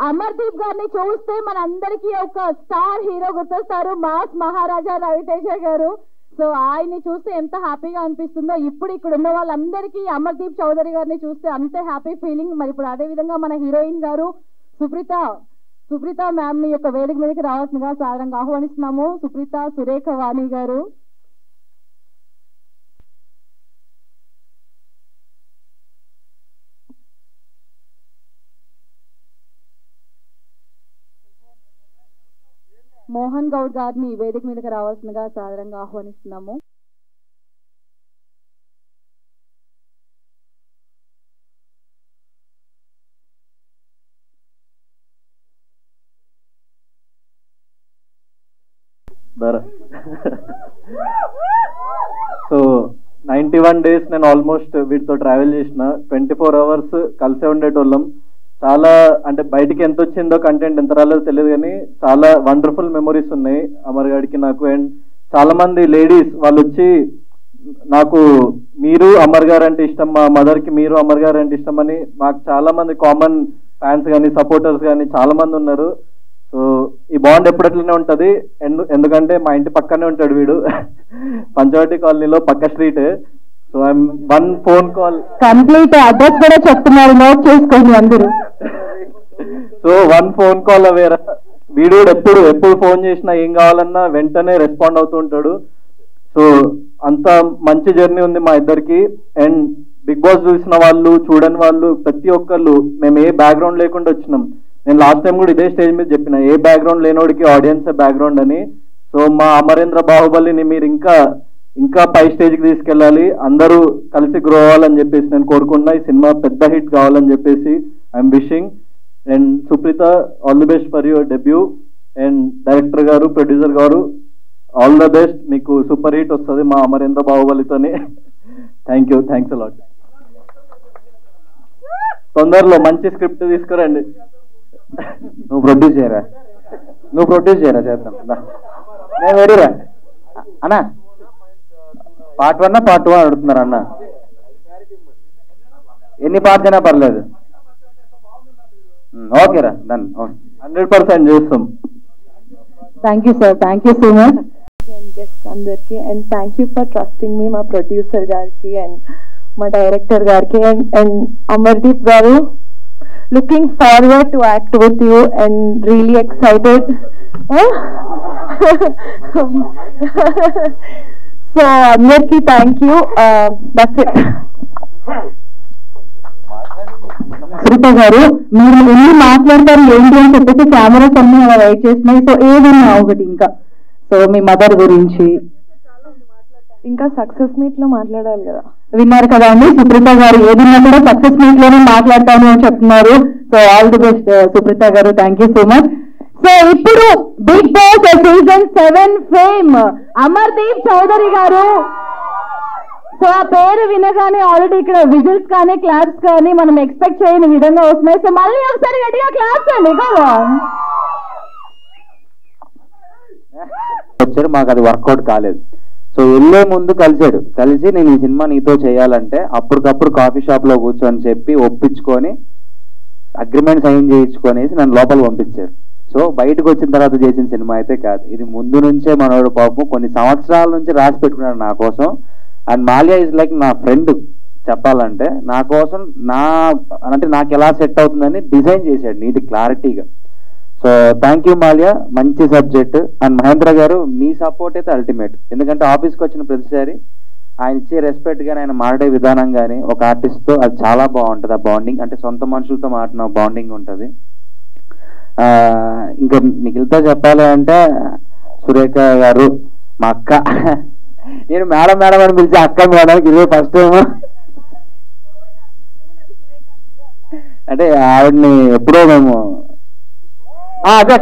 అమర్దీప్ గారిని చూస్తే మనందరికీ ఒక స్టార్ హీరో గుర్తొస్తారు, మాస్ మహారాజా రవితేజ గారు. సో ఆయన్ని చూస్తే ఎంత హ్యాపీగా అనిపిస్తుందో, ఇప్పుడు ఇక్కడ ఉన్న వాళ్ళందరికీ అమర్దీప్ చౌదరి గారిని చూస్తే అంతే హ్యాపీ ఫీలింగ్. మరి ఇప్పుడు అదే విధంగా మన హీరోయిన్ గారు సుప్రీత మ్యామ్ ని యొక్క వేదిక మీదకి రావాల్సిందిగా సాధారణంగా ఆహ్వానిస్తున్నాము. సుప్రీత సురేఖ వాణి గారు. మోహన్ గౌడ్ గారిని వేదిక మీదకి రావాల్సిందిగా సాధారణంగా ఆహ్వానిస్తున్నాము. సో 91 days నేను ఆల్మోస్ట్ వీటితో ట్రావెల్ చేసిన. 24 hours కలిసే ఉండేటోళ్ళం. చాలా అంటే బయటికి ఎంత వచ్చిందో కంటెంట్ ఎంత రాలేదో తెలియదు, కానీ చాలా వండర్ఫుల్ మెమొరీస్ ఉన్నాయి అమర్ గారికి నాకు. అండ్ చాలా మంది లేడీస్ వాళ్ళు వచ్చి నాకు మీరు అమర్ గారు అంటే ఇష్టం, మా మదర్కి మీరు అమర్ గారు అంటే ఇష్టం అని మాకు చాలా మంది కామన్ ఫ్యాన్స్ కానీ సపోర్టర్స్ కానీ చాలా మంది ఉన్నారు. సో ఈ బాండ్ ఎప్పుడట్లనే ఉంటుంది. ఎందుకంటే మా ఇంటి పక్కనే ఉంటాడు వీడు, పంచవటి కాలనీలో పక్క street. So I'm one phone call complete address కూడా చెప్తున్నారు, నోట్ చేసుకోండి అందరూ. సో వన్ ఫోన్ కాల్ అవేరా. వీడు ఎప్పుడు ఫోన్ చేసినా ఏం కావాలన్నా వెంటనే రెస్పాండ్ అవుతూ ఉంటాడు. సో అంత మంచి జర్నీ ఉంది మా ఇద్దరికి. అండ్ బిగ్ బాస్ చూసిన వాళ్ళు చూడని వాళ్ళు ప్రతి ఒక్కళ్ళు మేము ఏ బ్యాక్గ్రౌండ్ లేకుండా వచ్చినాం. నేను లాస్ట్ టైం కూడా ఇదే స్టేజ్ మీద చెప్పిన, ఏ బ్యాక్గ్రౌండ్ లేనోడికి ఆడియన్స్ బ్యాక్గ్రౌండ్ అని. సో మా అమరేంద్ర బాహుబలిని మీరు ఇంకా పై స్టేజ్కి తీసుకెళ్ళాలి, అందరూ కలిసి గ్రో అవ్వాలని చెప్పేసి నేను కోరుకుంటున్నా. ఈ సినిమా పెద్ద హిట్ కావాలని చెప్పేసి I'm wishing. And Supreetha, all the best for your debut. And director గారు, ప్రొడ్యూసర్ గారు, ఆల్ ద బెస్ట్. మీకు సూపర్ హిట్ వస్తుంది మా అమరేంద్ర బాహుబలితోని. Thanks a lot. తొందరలో మంచి స్క్రిప్ట్ తీసుకురండి. నువ్వు ప్రొడ్యూస్ చేయరా చేద్దాం. నేను రెడీరా అన్నా. పార్ట్ 1 పార్ట్ 2 అడుగుతున్నారు అన్న. ఎన్ని పార్ట్స్ అయినా పర్లేదు. ఓకేరా, డన్. 100% చేస్తాం. Thank you sir, thank you so much. Guest అందరికి and thank you for trusting me, మా ప్రొడ్యూసర్ గారికి అండ్ మా డైరెక్టర్ గారికి అండ్ అమర్దీప్ గారు. Looking forward to act with you and really excited. So అందరికి thank you. That's it. Surekha గారు, మీరు ఎన్ని మాట్లాడతారు ఏంటి అని చెప్పేసి కెమెరాస్ అన్ని వెయిట్ చేస్తున్నాయి. సో ఏదన్నా ఒకటి ఇంకా, సో మీ మదర్ గురించి ఇంకా సక్సెస్ మీట్ లో మాట్లాడాలి కదా, విన్నారు కదా అండి. సుప్రీత గారు ఏదన్నా కూడా సక్సెస్ మీట్ లోనే మాట్లాడతాను అని చెప్తున్నారు. So all the best Supreetha గారు, thank you so much. So ఇప్పుడు Bigg Boss season 7 fame Amardeep Chowdary గారు. సో ఆ పేరు వినగానే ఆల్రెడీ ఇక్కడ విజిల్స్ కానీ క్లాప్స్ కానీ మనం ఎక్స్పెక్ట్ చేయని విధంగా వస్తున్నాయి. సో మళ్ళీ ఒకసారి గట్టిగా క్లాప్స్ అండి కదా. వచ్చారు, మాకు అది వర్కౌట్ కాలేదు. సో వెళ్ళే ముందు కలిసి నేను ఈ సినిమా నీతో చేయాలంటే అప్పటికప్పుడు కాఫీ షాప్ లో కూర్చొని చెప్పి ఒప్పించుకొని అగ్రిమెంట్ సైన్ చేయించుకొనేసి నన్ను లోపల పంపించారు. సో బయటకు వచ్చిన తర్వాత చేసిన సినిమా అయితే కాదు, ఇది ముందు నుంచే మనోడు పాపం కొన్ని సంవత్సరాల నుంచి రాసి పెట్టుకున్నాడు నా కోసం. అండ్ మాల్యా ఇస్ లైక్ నా ఫ్రెండ్ చెప్పాలంటే. నా కోసం అంటే నాకు ఎలా సెట్ అవుతుందని డిజైన్ చేశాడు నీటి క్లారిటీగా. సో థ్యాంక్ యూ మాల్యా, మంచి సబ్జెక్ట్. అండ్ మహేంద్ర గారు, మీ సపోర్ట్ అయితే అల్టిమేట్. ఎందుకంటే ఆఫీస్కి వచ్చిన ప్రతిసారి ఆయన ఇచ్చే రెస్పెక్ట్ కానీ ఆయన మాట్లాడే విధానం కానీ ఒక ఆర్టిస్ట్తో అది చాలా బాగుంటుంది. ఆ బాండింగ్ అంటే సొంత మనుషులతో మాట్లాడిన బాండింగ్ ఉంటుంది. ఇంకా మిగిలితో చెప్పాలి అంటే సురేఖ గారు మా అక్క. నేను మేడం అని పిలిచి అక్క మేడానికి ఇదే ఫస్ట్ టైం. అంటే ఆవిడని ఎప్పుడో మేము అక్క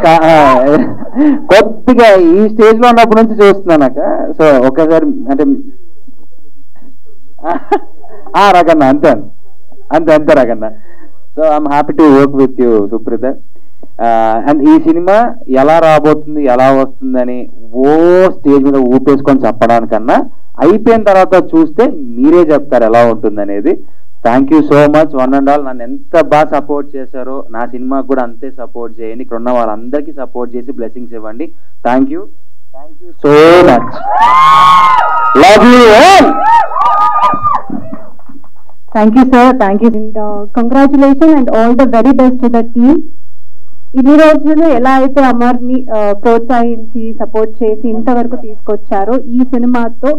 కొద్దిగా ఈ స్టేజ్ లో ఉన్నప్పటి నుంచి చూస్తున్నాను అక్క. సో ఒక్కసారి అంటే రకన్న అంతే రకన్న. So I'm happy to work with you Supreetha. And ఈ సినిమా ఎలా రాబోతుంది ఎలా వస్తుందని స్టేజ్ మీద ఊపేసుకొని చెప్పడానికన్నా అయిపోయిన తర్వాత చూస్తే మీరే చెప్తారు ఎలా ఉంటుంది అనేది. Thank you so much one and all. నన్ను ఎంత బాగా సపోర్ట్ చేశారో నా సినిమాకి కూడా అంతే సపోర్ట్ చేయండి. ఇక్కడ ఉన్న వాళ్ళందరికీ సపోర్ట్ చేసి బ్లెస్సింగ్స్ ఇవ్వండి. Thank you so much. Love you all. Thank you sir, thank you. And congratulation and all the very best to the team. ఇన్ని రోజులు ఎలా అయితే అమర్ని ప్రోత్సహించి సపోర్ట్ చేసి ఇంతవరకు తీసుకొచ్చారో ఈ సినిమాతో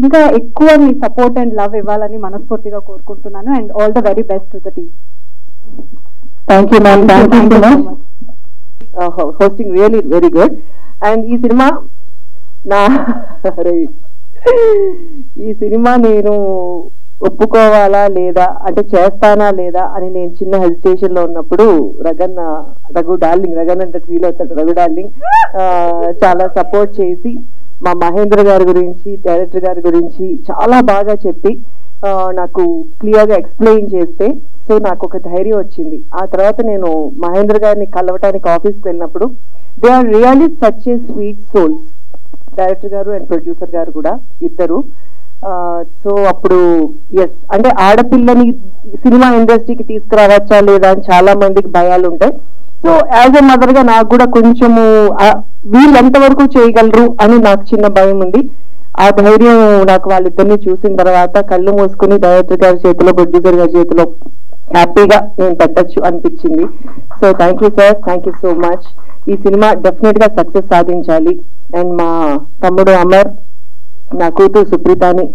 ఇంకా ఎక్కువ మీ సపోర్ట్ అండ్ లవ్ ఇవ్వాలని మనస్ఫూర్తిగా కోరుకుంటున్నాను. And all the very best to the team. Thank you ma'am, thank you so much. Hosting really very good. And ఈ సినిమా ఈ సినిమా నేను ఒప్పుకోవాలా లేదా అంటే చేస్తానా లేదా అని నేను చిన్న హెజిటేషన్ లో ఉన్నప్పుడు రఘు డార్లింగ్ అంటే ఫీల్ అవుతాడు, రఘు డార్లింగ్ చాలా సపోర్ట్ చేసి మా మహేంద్ర గారి గురించి డైరెక్టర్ గారి గురించి చాలా బాగా చెప్పి నాకు క్లియర్ గా ఎక్స్ప్లెయిన్ చేస్తే సో నాకు ఒక ధైర్యం వచ్చింది. ఆ తర్వాత నేను మహేంద్ర గారిని కలవటానికి ఆఫీస్కి వెళ్ళినప్పుడు they are really such a sweet souls, director గారు అండ్ ప్రొడ్యూసర్ గారు కూడా ఇద్దరు. సో అప్పుడు ఎస్ అంటే ఆడపిల్లని సినిమా ఇండస్ట్రీకి తీసుకురావచ్చా లేదా అని చాలా మందికి భయాలు ఉంటాయి. సో యాజ్ ఎ మదర్ గా నాకు కూడా కొంచెము వీళ్ళు ఎంతవరకు చేయగలరు అని నాకు చిన్న భయం ఉంది. ఆ ధైర్యం నాకు వాళ్ళిద్దరిని చూసిన తర్వాత కళ్ళు మూసుకుని డైరెక్టర్ గారి చేతిలో ప్రొడ్యూసర్ గారి చేతిలో హ్యాపీగా నేను పెట్టచ్చు అనిపించింది. So thank you sir, thank you so much. ఈ సినిమా డెఫినెట్ గా సక్సెస్ సాధించాలి. అండ్ మా తమ్ముడు అమర్, నా కూతురు సుప్రీతని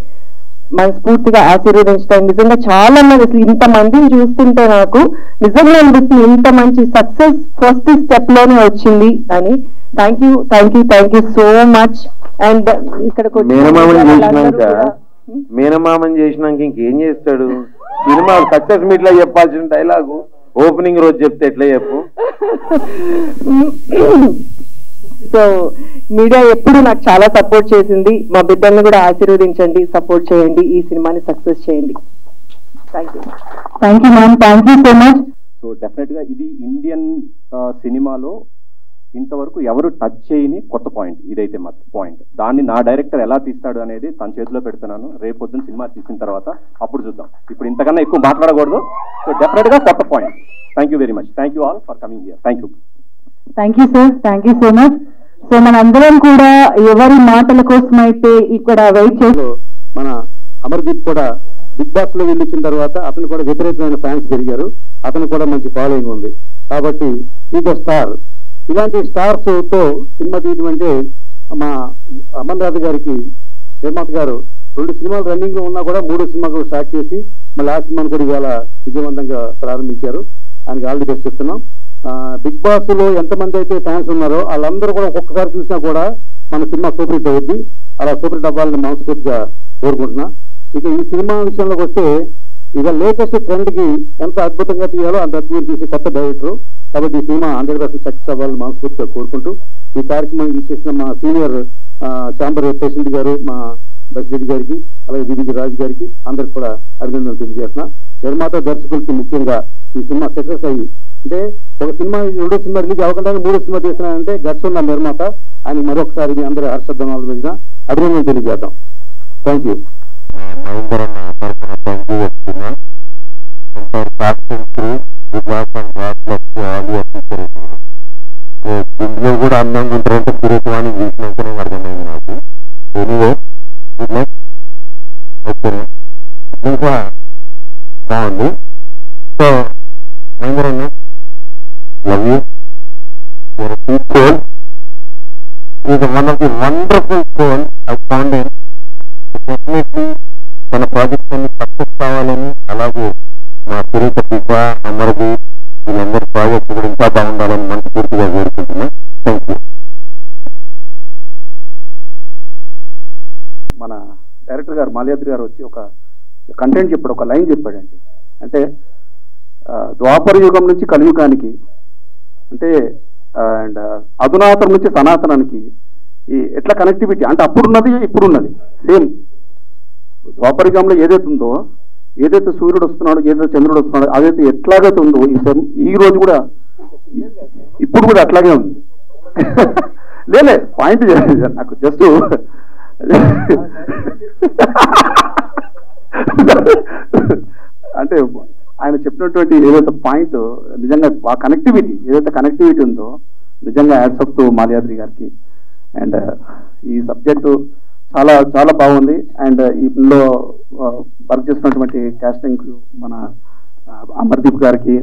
మనస్ఫూర్తిగా ఆశీర్వదించడం. నిజంగా చాలా మంది అసలు ఇంతమందిని చూస్తుంటే నాకు నిజంగా అనిపిస్తుంది ఇంత మంచి సక్సెస్ ఫస్ట్ స్టెప్ లోనే వచ్చింది అని. Thank you so much. And ఇక్కడికి మేనమామని చేసినాక ఇంకేం చేస్తాడు? సినిమా సక్సెస్ మీట్ లో చెప్పాల్సిన డైలాగు ఓపెనింగ్ రోజు చెప్తే ఎట్లా చెప్పు. సో మీడియా ఎప్పుడు నాకు చాలా సపోర్ట్ చేసింది. మా బిడ్డల్ని కూడా ఆశీర్వదించండి, సపోర్ట్ చేయండి, ఈ సినిమాని సక్సెస్ చేయండి. Thank you ma'am, thank you so much. So definite గా ఇది ఇండియన్ సినిమాలో ఇంతవరకు ఎవరు టచ్ చేయని కొత్త పాయింట్ ఇదైతే మాత్రం పాయింట్. దాన్ని నా డైరెక్టర్ ఎలా తీస్తాడు అనేది తన చేతిలో పెడుతున్నాను. రేపు పొద్దున్న సినిమా తీసిన తర్వాత అప్పుడు చూద్దాం. ఇప్పుడు ఇంతకన్నా ఎక్కువ మాట్లాడకూడదు. సో డెఫినెట్ గా కొత్త point. Thank you very much. Thank you all for coming here. Thank you. Thank you sir, thank you so much. So మనందరం కూడా ఎవరి మాటల కోసం అయితే ఇక్కడ వెయిట్ చేసి మన అమర్దీప్ కూడా బిగ్ బాస్ లో వెళ్ళిన తర్వాత అతను కూడా విపరీతమైన ఫ్యాన్స్ పెరిగారు. అతను కూడా మంచి ఫాలోయింగ్ ఉంది. కాబట్టి ఈజ్ స్టార్. ఇలాంటి స్టార్స్ తో సినిమా తీయడం అంటే మా అమన్ రాజు గారికి నిర్మాత గారు 2 సినిమాలు రన్నింగ్ లో ఉన్నా కూడా 3వ సినిమా కూడా స్టార్ట్ చేసి మళ్ళీ ఆ సినిమాను కూడా ఇవాళ విజయవంతంగా ప్రారంభించారు. ఆయనకి ఆల్ ది బెస్ట్ చెప్తున్నాం. బిగ్ బాస్ లో ఎంతమంది అయితే ఫ్యాన్స్ ఉన్నారో వాళ్ళందరూ కూడా ఒక్కొక్కసారి చూసినా కూడా మన సినిమా సూపర్ హిట్ అవుద్ది. అలా సూపర్ హిట్ అవ్వాలని మనస్ఫూర్తిగా కోరుకుంటున్నా. ఇక ఈ సినిమా విషయంలోకి వస్తే ఇక లేటెస్ట్ ట్రెండ్ కి ఎంత అద్భుతంగా తీయాలో అంత అద్భుతంగా తీసే కొత్త డైరెక్టర్. కాబట్టి ఈ సినిమా 100% సక్సెస్ అవ్వాలని మనస్ఫూర్తిగా కోరుకుంటూ ఈ కార్యక్రమం ఇచ్చేసిన మా సీనియర్ ఛాంబర్ ప్రెసిడెంట్ గారు, మా బసిరెడ్డి గారికి, అలాగే వివిజి రాజు గారికి అందరికి కూడా అభినందనలు తెలియజేస్తున్నా. నిర్మాత దర్శకులకి ముఖ్యంగా ఈ సినిమా సక్సెస్ అయ్యి అంటే ఒక సినిమా 2వ సినిమా రిలీజ్ అవ్వకుండా 3వ సినిమా తీసినారంటే గట్స్ ఉన్న నిర్మాత ఆయన మరొకసారి మీ అందరూ హర్షధ్వానాలు వచ్చిన అభినందనలు తెలియజేద్దాం. Thank you. ఇందులో కూడా అందంగా ఉంటారంటే పురోగమాన్ని చూసినాకనే అర్థమైంది నాకు. ఎనివే ఓకేనా, ఇంకా బాగుంది. సో మహేంద్రన్న love you. Your a sweet soul. He is one of the wonderful soul I found in. Definitely తన ప్రాజెక్ట్స్ అన్ని సక్సెస్ కావాలని, అలాగే మా సురేఖ దీప, అమర్దీప్ వీళ్ళందరి ప్రాజెక్ట్స్ కూడా ఇంకా బాగుండాలని మనస్ఫూర్తిగా కోరుకుంటున్నా. Thank you. మన డైరెక్టర్ గారు మాల్యాద్రి గారు వచ్చి ఒక కంటెంట్ చెప్పాడు, ఒక లైన్ చెప్పాడండి. అంటే ద్వాపర యుగం నుంచి కలియుగానికి అంటే అండ్ అధునాతనం నుంచి సనాతనానికి ఈ ఎట్లా కనెక్టివిటీ అంటే అప్పుడున్నది ఇప్పుడున్నది సేమ్. ద్వాపర యుగంలో ఏదైతే ఉందో, ఏదైతే సూర్యుడు వస్తున్నాడు, ఏదైతే చంద్రుడు వస్తున్నాడు, అదైతే ఎట్లాగైతే ఉందో ఈ రోజు కూడా ఇప్పుడు కూడా అట్లాగే ఉంది. లేలే పాయింట్ నాకు జస్ట్ అంటే ఆయన చెప్పినటువంటి ఏదైతే పాయింట్ నిజంగా ఆ కనెక్టివిటీ ఏదైతే కనెక్టివిటీ ఉందో నిజంగా యాడ్స్ అప్ టు మాల్యాద్రి గారికి. అండ్ ఈ సబ్జెక్టు చాలా చాలా బాగుంది. అండ్ ఇందులో వర్క్ చేస్తున్నటువంటి కాస్టింగ్ మన అమర్దీప్ గారికి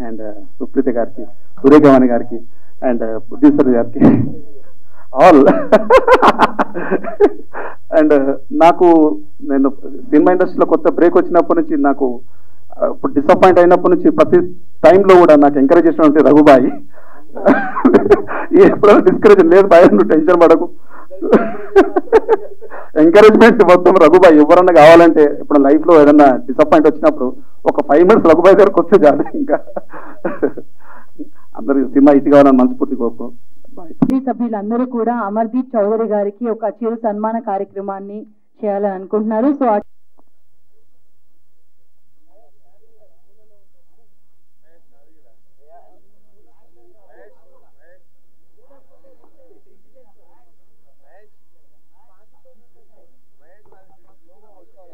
అండ్ సుప్రీత గారికి, సూర్యగవాణి గారికి అండ్ ప్రొడ్యూసర్ గారికి ఆల్. అండ్ నాకు నేను సినిమా ఇండస్ట్రీలో కొత్త బ్రేక్ వచ్చినప్పటి నుంచి నాకు ఇప్పుడు డిసప్పాయింట్ అయినప్పటి నుంచి ప్రతి టైంలో కూడా నాకు ఎంకరేజ్ చేసినటువంటి రఘుబాయి. ఎప్పుడైనా డిస్కరేజ్ లేదు బాయ్, నువ్వు టెన్షన్ పడకు, ఎంకరేజ్మెంట్ మొత్తం రఘుబాయి. ఎవరన్నా కావాలంటే ఇప్పుడు లైఫ్లో ఏదన్నా డిసప్పాయింట్ వచ్చినప్పుడు ఒక 5 minutes రఘుబాయి దగ్గరకు వస్తే చాలు. ఇంకా అందరూ సినిమా ఇటు కావాలని మనస్ఫూర్తి కోరుకో. సభ్యులందరూ కూడా అమర్దీప్ చౌదరి గారికి ఒక చిరు సన్మాన కార్యక్రమాన్ని చేయాలని అనుకుంటున్నారు. So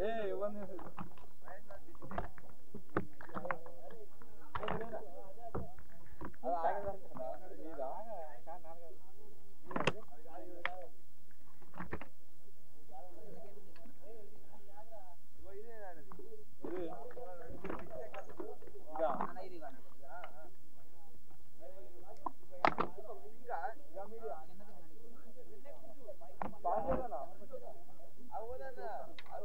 Hey,